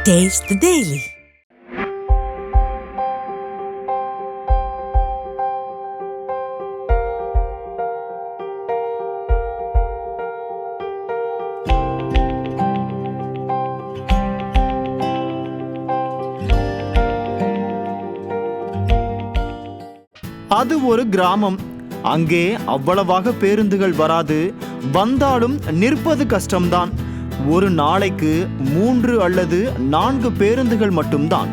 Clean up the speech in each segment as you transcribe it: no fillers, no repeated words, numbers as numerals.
Taste the Daily. அது ஒரு கிராமம். அங்கே அவ்வளவாக பேருந்துகள் வராது. வந்தாலும் நிற்பது கஷ்டம்தான். ஒரு நாளைக்கு 3 அல்லது 4 பேருந்துகள் மட்டும்தான்.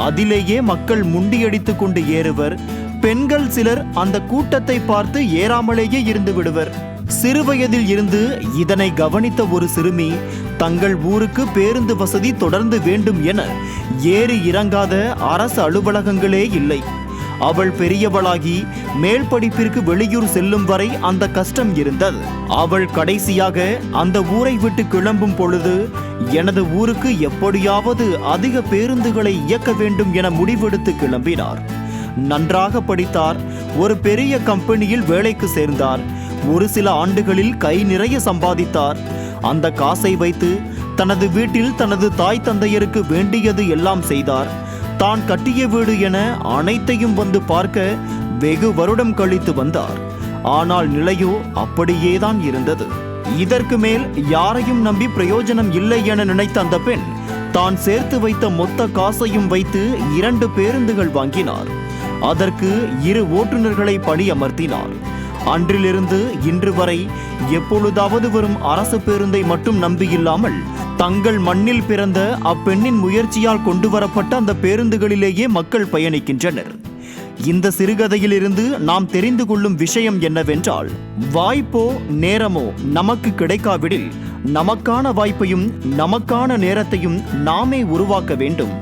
அதிலேயே மக்கள் முண்டியடித்துக் கொண்டு ஏறுவர். பெண்கள் சிலர் அந்த கூட்டத்தை பார்த்து ஏறாமலேயே இருந்து விடுவர். சிறுவயதில் இருந்து இதனை கவனித்த ஒரு சிறுமி தங்கள் ஊருக்கு பேருந்து வசதி தொடர்ந்து வேண்டும் என ஏறி இறங்காத அரசு அலுவலகங்களே இல்லை. அவள் பெரியவளாகி மேல் படிப்பிற்கு வெளியூர் செல்லும் வரை அந்த கஷ்டம் இருந்தது. அவள் கடைசியாக அந்த ஊரை விட்டு கிளம்பும் பொழுது எனது ஊருக்கு எப்படியாவது அதிக பேருந்துகளை இயக்க வேண்டும் என முடிவெடுத்து கிளம்பினார். நன்றாக படித்தார். ஒரு பெரிய கம்பெனியில் வேலைக்கு சேர்ந்தார். ஒரு சில ஆண்டுகளில் கை நிறைய சம்பாதித்தார். அந்த காசை வைத்து தனது வீட்டில் தனது தாய் தந்தையருக்கு வேண்டியது எல்லாம் செய்தார். தான் கட்டிய வீடு என அனைத்தையும் வந்து பார்க்க வெகு வருடம் கழித்து வந்தார். ஆனால் நிலையோ அப்படியேதான் இருந்தது. இதற்கு மேல் யாரையும் நம்பி பிரயோஜனம் இல்லை என நினைத்த அந்த பெண் தான் சேர்த்து வைத்த மொத்த காசையும் வைத்து 2 பேருந்துகள் வாங்கினார். அதற்கு 2 ஓட்டுநர்களை பணியமர்த்தினார். அன்றிலிருந்து இன்று வரை எப்பொழுதாவது வரும் அரசு பேருந்தை மட்டும் நம்பியில்லாமல் தங்கள் மண்ணில் பிறந்த அப்பெண்ணின் முயற்சியால் கொண்டு வரப்பட்ட அந்த பேருந்துகளிலேயே மக்கள் பயணிக்கின்றனர். இந்த சிறுகதையிலிருந்து நாம் தெரிந்து கொள்ளும் விஷயம் என்னவென்றால், வாய்ப்போ நேரமோ நமக்கு கிடைக்காவிடில் நமக்கான வாய்ப்பையும் நமக்கான நேரத்தையும் நாமே உருவாக்க வேண்டும்.